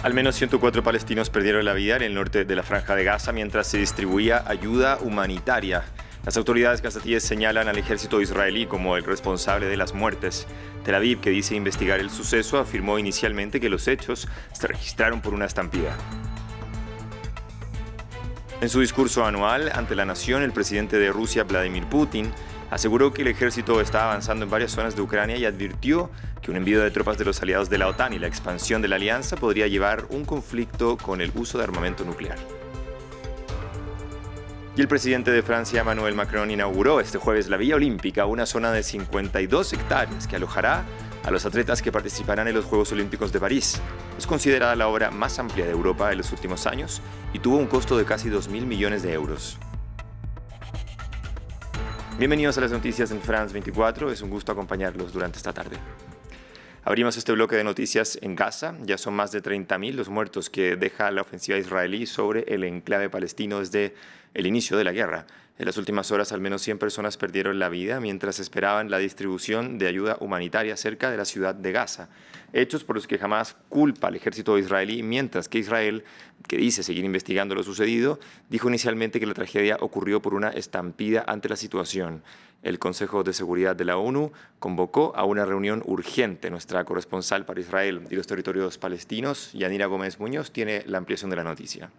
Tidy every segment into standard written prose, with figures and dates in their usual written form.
Al menos 104 palestinos perdieron la vida en el norte de la Franja de Gaza mientras se distribuía ayuda humanitaria. Las autoridades gazatíes señalan al ejército israelí como el responsable de las muertes. Tel Aviv, que dice investigar el suceso, afirmó inicialmente que los hechos se registraron por una estampida. En su discurso anual ante la nación, el presidente de Rusia, Vladimir Putin, aseguró que el ejército está avanzando en varias zonas de Ucrania y advirtió que un envío de tropas de los aliados de la OTAN y la expansión de la alianza podría llevar un conflicto con el uso de armamento nuclear. Y el presidente de Francia, Emmanuel Macron, inauguró este jueves la Villa Olímpica, una zona de 52 hectáreas que alojará a los atletas que participarán en los Juegos Olímpicos de París. Es considerada la obra más amplia de Europa en los últimos años y tuvo un costo de casi 2.000 millones de euros. Bienvenidos a las noticias en France 24, es un gusto acompañarlos durante esta tarde. Abrimos este bloque de noticias en Gaza. Ya son más de 30.000 los muertos que deja la ofensiva israelí sobre el enclave palestino desde el inicio de la guerra. En las últimas horas, al menos 100 personas perdieron la vida mientras esperaban la distribución de ayuda humanitaria cerca de la ciudad de Gaza. Hechos por los que Hamás culpa al ejército israelí, mientras que Israel, que dice seguir investigando lo sucedido, dijo inicialmente que la tragedia ocurrió por una estampida ante la situación. El Consejo de Seguridad de la ONU convocó a una reunión urgente. Nuestra corresponsal para Israel y los territorios palestinos, Yanira Gómez Muñoz, tiene la ampliación de la noticia.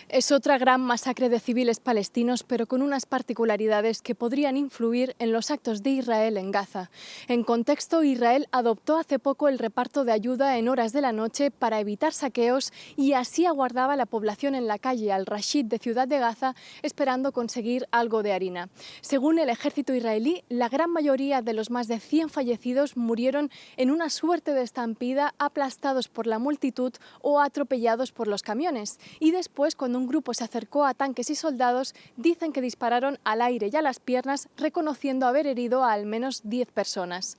Es otra gran masacre de civiles palestinos, pero con unas particularidades que podrían influir en los actos de Israel en Gaza. En contexto, Israel adoptó hace poco el reparto de ayuda en horas de la noche para evitar saqueos y así aguardaba a la población en la calle Al-Rashid de Ciudad de Gaza esperando conseguir algo de harina. Según el ejército israelí, la gran mayoría de los más de 100 fallecidos murieron en una suerte de estampida, aplastados por la multitud o atropellados por los camiones. Y después, cuando un grupo se acercó a tanques y soldados, dicen que dispararon al aire y a las piernas, reconociendo haber herido a al menos 10 personas.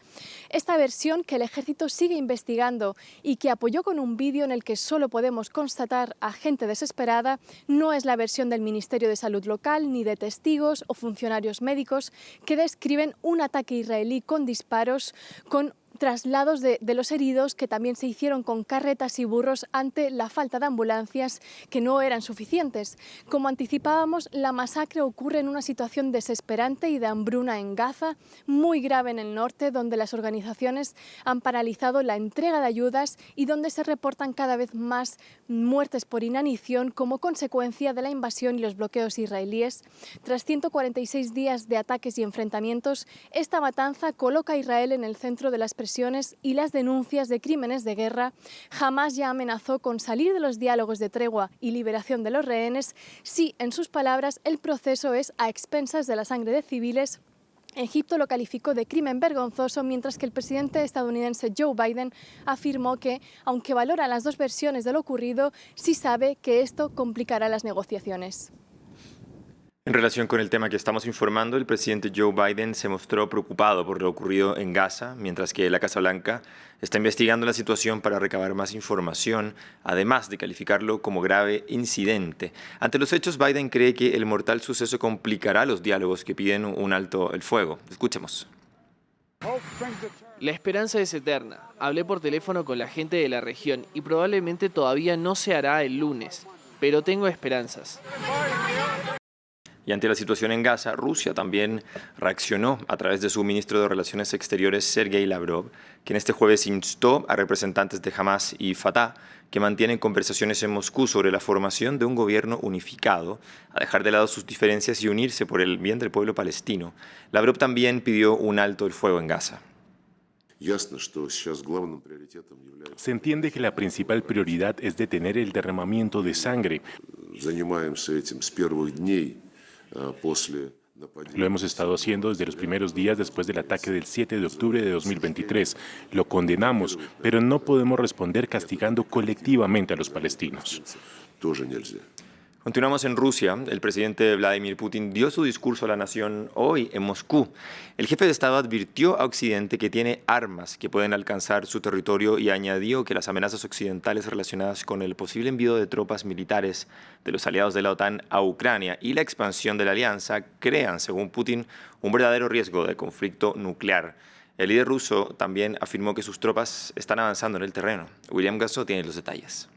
Esta versión, que el ejército sigue investigando y que apoyó con un vídeo en el que solo podemos constatar a gente desesperada, no es la versión del Ministerio de Salud local ni de testigos o funcionarios médicos que describen un ataque israelí con disparos, con traslados de los heridos que también se hicieron con carretas y burros ante la falta de ambulancias que no eran suficientes. Como anticipábamos, la masacre ocurre en una situación desesperante y de hambruna en Gaza, muy grave en el norte, donde las organizaciones han paralizado la entrega de ayudas y donde se reportan cada vez más muertes por inanición como consecuencia de la invasión y los bloqueos israelíes. Tras 146 días de ataques y enfrentamientos, esta matanza coloca a Israel en el centro de las presiones y las denuncias de crímenes de guerra. Hamás ya amenazó con salir de los diálogos de tregua y liberación de los rehenes si, en sus palabras, el proceso es a expensas de la sangre de civiles. Egipto lo calificó de crimen vergonzoso, mientras que el presidente estadounidense Joe Biden afirmó que, aunque valora las dos versiones de lo ocurrido, sí sabe que esto complicará las negociaciones. En relación con el tema que estamos informando, el presidente Joe Biden se mostró preocupado por lo ocurrido en Gaza, mientras que la Casa Blanca está investigando la situación para recabar más información, además de calificarlo como grave incidente. Ante los hechos, Biden cree que el mortal suceso complicará los diálogos que piden un alto el fuego. Escuchemos. La esperanza es eterna. Hablé por teléfono con la gente de la región y probablemente todavía no se hará el lunes, pero tengo esperanzas. Y ante la situación en Gaza, Rusia también reaccionó a través de su ministro de Relaciones Exteriores, Sergei Lavrov, quien este jueves instó a representantes de Hamás y Fatah, que mantienen conversaciones en Moscú sobre la formación de un gobierno unificado, a dejar de lado sus diferencias y unirse por el bien del pueblo palestino. Lavrov también pidió un alto el fuego en Gaza. Se entiende que la principal prioridad es detener el derramamiento de sangre. Lo hemos estado haciendo desde los primeros días después del ataque del 7 de octubre de 2023. Lo condenamos, pero no podemos responder castigando colectivamente a los palestinos. Continuamos en Rusia. El presidente Vladimir Putin dio su discurso a la nación hoy en Moscú. El jefe de Estado advirtió a Occidente que tiene armas que pueden alcanzar su territorio y añadió que las amenazas occidentales relacionadas con el posible envío de tropas militares de los aliados de la OTAN a Ucrania y la expansión de la alianza crean, según Putin, un verdadero riesgo de conflicto nuclear. El líder ruso también afirmó que sus tropas están avanzando en el terreno. William Gasso tiene los detalles.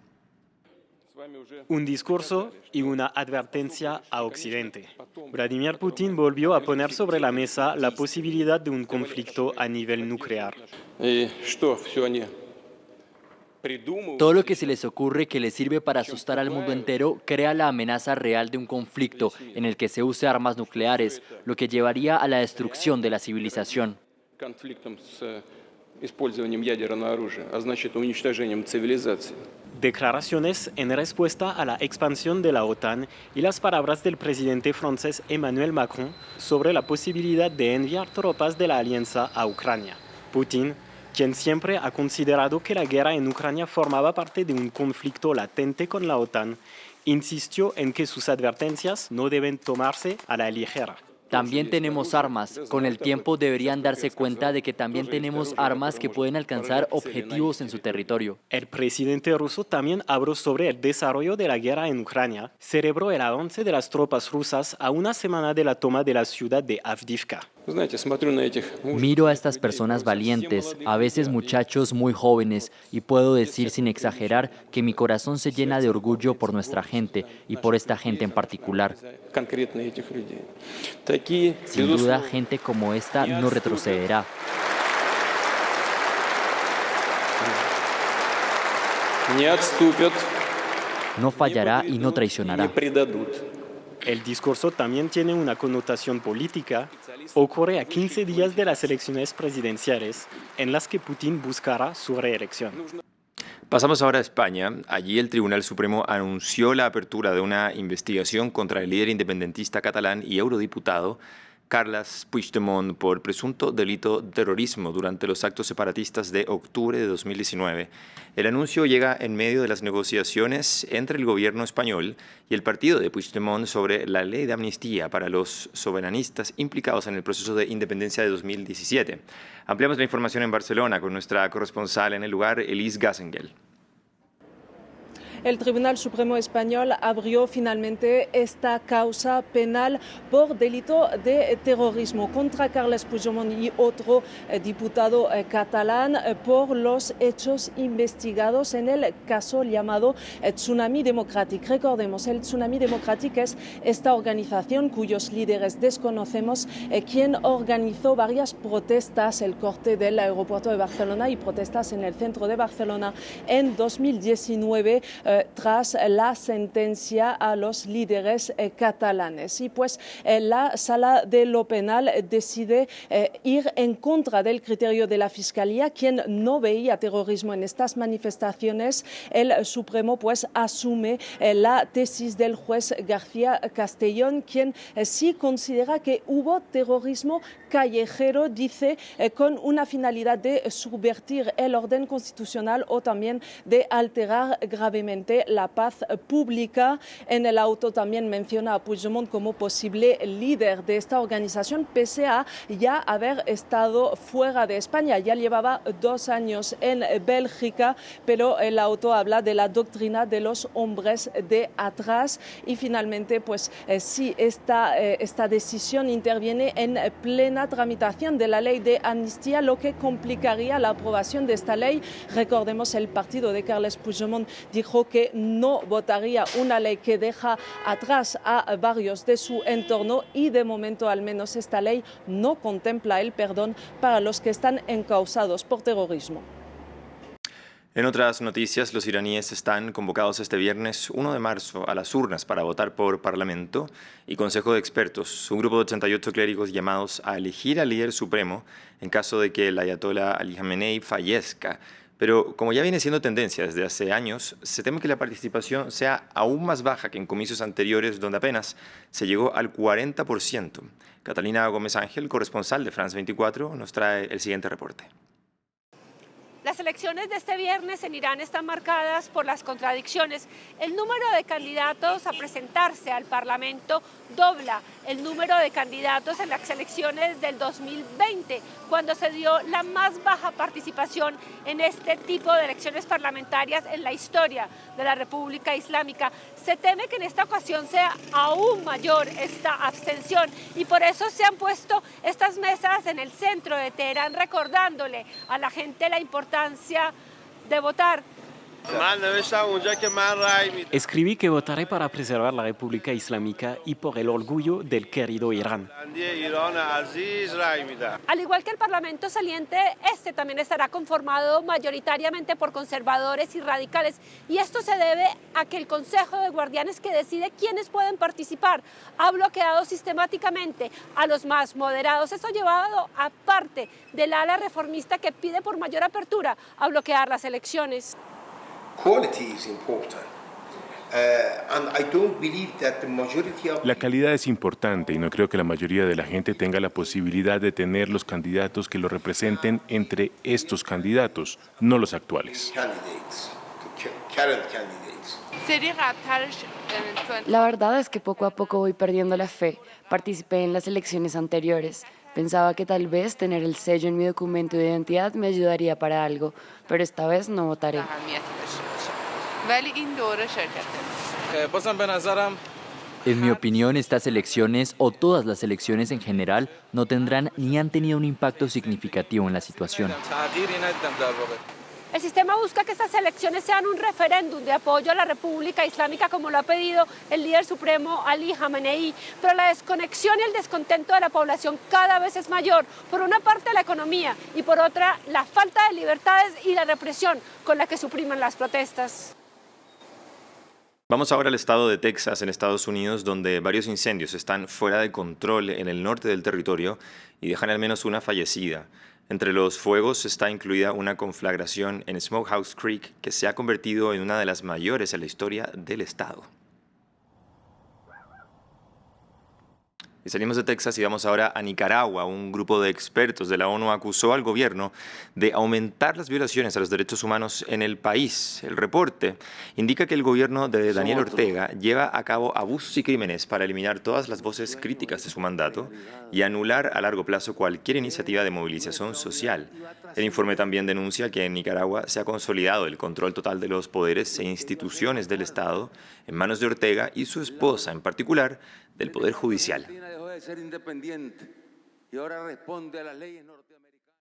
Un discurso y una advertencia a Occidente. Vladimir Putin volvió a poner sobre la mesa la posibilidad de un conflicto a nivel nuclear. Todo lo que se les ocurre que les sirve para asustar al mundo entero crea la amenaza real de un conflicto en el que se use armas nucleares, lo que llevaría a la destrucción de la civilización. Declaraciones en respuesta a la expansión de la OTAN y las palabras del presidente francés Emmanuel Macron sobre la posibilidad de enviar tropas de la alianza a Ucrania. Putin, quien siempre ha considerado que la guerra en Ucrania formaba parte de un conflicto latente con la OTAN, insistió en que sus advertencias no deben tomarse a la ligera. También tenemos armas. Con el tiempo deberían darse cuenta de que también tenemos armas que pueden alcanzar objetivos en su territorio. El presidente ruso también habló sobre el desarrollo de la guerra en Ucrania. Celebró el avance de las tropas rusas a una semana de la toma de la ciudad de Avdiivka. Miro a estas personas valientes, a veces muchachos muy jóvenes, y puedo decir sin exagerar que mi corazón se llena de orgullo por nuestra gente y por esta gente en particular. Sin duda, gente como esta no retrocederá. No fallará y no traicionará. El discurso también tiene una connotación política. Ocurre a 15 días de las elecciones presidenciales, en las que Putin buscará su reelección. Pasamos ahora a España. Allí el Tribunal Supremo anunció la apertura de una investigación contra el líder independentista catalán y eurodiputado Carles Puigdemont por presunto delito de terrorismo durante los actos separatistas de octubre de 2019. El anuncio llega en medio de las negociaciones entre el gobierno español y el partido de Puigdemont sobre la ley de amnistía para los soberanistas implicados en el proceso de independencia de 2017. Ampliamos la información en Barcelona con nuestra corresponsal en el lugar, Elise Gassengel. El Tribunal Supremo Español abrió finalmente esta causa penal por delito de terrorismo contra Carles Puigdemont y otro diputado catalán por los hechos investigados en el caso llamado Tsunami Democratic. Recordemos, el Tsunami Democratic es esta organización cuyos líderes desconocemos, quien organizó varias protestas, el corte del aeropuerto de Barcelona y protestas en el centro de Barcelona en 2019, tras la sentencia a los líderes catalanes. Y pues la Sala de lo Penal decide ir en contra del criterio de la Fiscalía, quien no veía terrorismo en estas manifestaciones. El Supremo pues asume la tesis del juez García Castellón, quien sí considera que hubo terrorismo callejero, dice, con una finalidad de subvertir el orden constitucional o también de alterar gravemente la paz pública. En el auto también menciona a Puigdemont como posible líder de esta organización, pese a ya haber estado fuera de España. Ya llevaba 2 años en Bélgica, pero el auto habla de la doctrina de los hombres de atrás. Y finalmente, pues sí, esta decisión interviene en plena tramitación de la ley de amnistía, lo que complicaría la aprobación de esta ley. Recordemos, el partido de Carles Puigdemont dijo que no votaría una ley que deja atrás a varios de su entorno y de momento al menos esta ley no contempla el perdón para los que están encausados por terrorismo. En otras noticias, los iraníes están convocados este viernes 1 de marzo a las urnas para votar por Parlamento y Consejo de Expertos, un grupo de 88 clérigos llamados a elegir al líder supremo en caso de que el ayatolá Ali Khamenei fallezca. Pero como ya viene siendo tendencia desde hace años, se teme que la participación sea aún más baja que en comicios anteriores, donde apenas se llegó al 40%. Catalina Gómez Ángel, corresponsal de France 24, nos trae el siguiente reporte. Las elecciones de este viernes en Irán están marcadas por las contradicciones. El número de candidatos a presentarse al Parlamento dobla el número de candidatos en las elecciones del 2020, cuando se dio la más baja participación en este tipo de elecciones parlamentarias en la historia de la República Islámica. Se teme que en esta ocasión sea aún mayor esta abstención y por eso se han puesto estas mesas en el centro de Teherán, recordándole a la gente la importancia de votar. Escribí que votaré para preservar la República Islámica y por el orgullo del querido Irán. Al igual que el Parlamento saliente, este también estará conformado mayoritariamente por conservadores y radicales, y esto se debe a que el Consejo de Guardianes, que decide quiénes pueden participar, ha bloqueado sistemáticamente a los más moderados. Esto ha llevado, aparte del ala reformista que pide por mayor apertura, a bloquear las elecciones. La calidad es importante y no creo que la mayoría de la gente tenga la posibilidad de tener los candidatos que lo representen entre estos candidatos, no los actuales. La verdad es que poco a poco voy perdiendo la fe. Participé en las elecciones anteriores. Pensaba que tal vez tener el sello en mi documento de identidad me ayudaría para algo, pero esta vez no votaré. En mi opinión, estas elecciones, o todas las elecciones en general, no tendrán ni han tenido un impacto significativo en la situación. El sistema busca que estas elecciones sean un referéndum de apoyo a la República Islámica, como lo ha pedido el líder supremo Ali Khamenei, pero la desconexión y el descontento de la población cada vez es mayor. Por una parte, la economía y por otra, la falta de libertades y la represión con la que suprimen las protestas. Vamos ahora al estado de Texas, en Estados Unidos, donde varios incendios están fuera de control en el norte del territorio y dejan al menos una fallecida. Entre los fuegos está incluida una conflagración en Smokehouse Creek que se ha convertido en una de las mayores en la historia del estado. Y salimos de Texas y vamos ahora a Nicaragua. Un grupo de expertos de la ONU acusó al gobierno de aumentar las violaciones a los derechos humanos en el país. El reporte indica que el gobierno de Daniel Ortega lleva a cabo abusos y crímenes para eliminar todas las voces críticas de su mandato y anular a largo plazo cualquier iniciativa de movilización social. El informe también denuncia que en Nicaragua se ha consolidado el control total de los poderes e instituciones del Estado en manos de Ortega y su esposa, en particular, del Poder Judicial.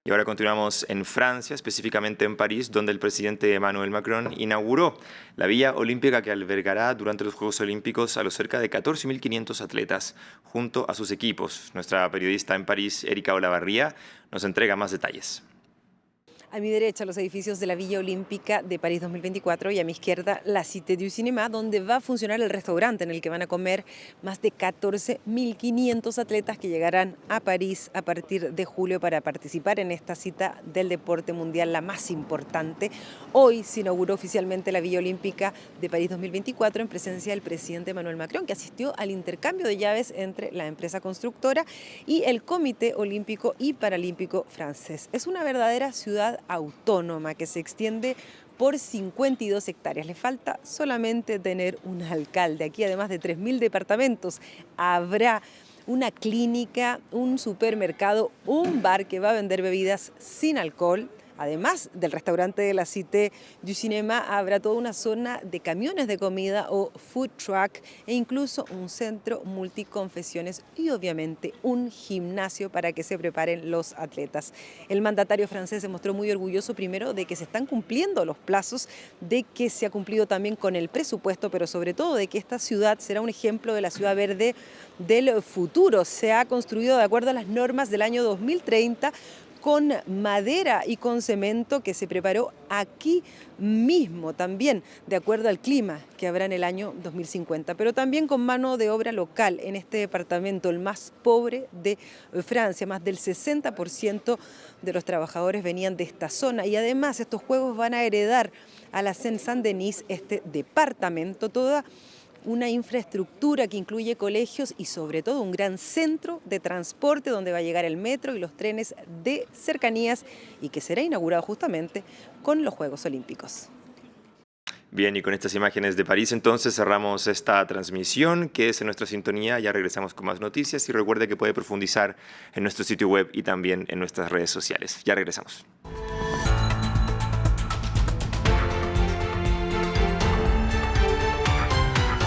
Y ahora continuamos en Francia, específicamente en París, donde el presidente Emmanuel Macron inauguró la Villa Olímpica que albergará durante los Juegos Olímpicos a los cerca de 14.500 atletas junto a sus equipos. Nuestra periodista en París, Erika Olavarría, nos entrega más detalles. A mi derecha, los edificios de la Villa Olímpica de París 2024 y a mi izquierda, la Cité du Cinéma, donde va a funcionar el restaurante en el que van a comer más de 14.500 atletas que llegarán a París a partir de julio para participar en esta cita del deporte mundial, la más importante. Hoy se inauguró oficialmente la Villa Olímpica de París 2024 en presencia del presidente Emmanuel Macron, que asistió al intercambio de llaves entre la empresa constructora y el Comité Olímpico y Paralímpico francés. Es una verdadera ciudad autónoma que se extiende por 52 hectáreas. Le falta solamente tener un alcalde. Aquí, además de 3.000 departamentos, habrá una clínica, un supermercado, un bar que va a vender bebidas sin alcohol. Además del restaurante de la Cité du Cinéma, habrá toda una zona de camiones de comida o food truck e incluso un centro multiconfesiones y obviamente un gimnasio para que se preparen los atletas. El mandatario francés se mostró muy orgulloso primero de que se están cumpliendo los plazos, de que se ha cumplido también con el presupuesto, pero sobre todo de que esta ciudad será un ejemplo de la ciudad verde del futuro. Se ha construido de acuerdo a las normas del año 2030, con madera y con cemento que se preparó aquí mismo, también de acuerdo al clima que habrá en el año 2050, pero también con mano de obra local en este departamento, el más pobre de Francia. Más del 60% de los trabajadores venían de esta zona y además estos juegos van a heredar a la Seine-Saint-Denis, este departamento, toda una infraestructura que incluye colegios y sobre todo un gran centro de transporte donde va a llegar el metro y los trenes de cercanías y que será inaugurado justamente con los Juegos Olímpicos. Bien, y con estas imágenes de París entonces cerramos esta transmisión que es en nuestra sintonía. Ya regresamos con más noticias y recuerde que puede profundizar en nuestro sitio web y también en nuestras redes sociales. Ya regresamos.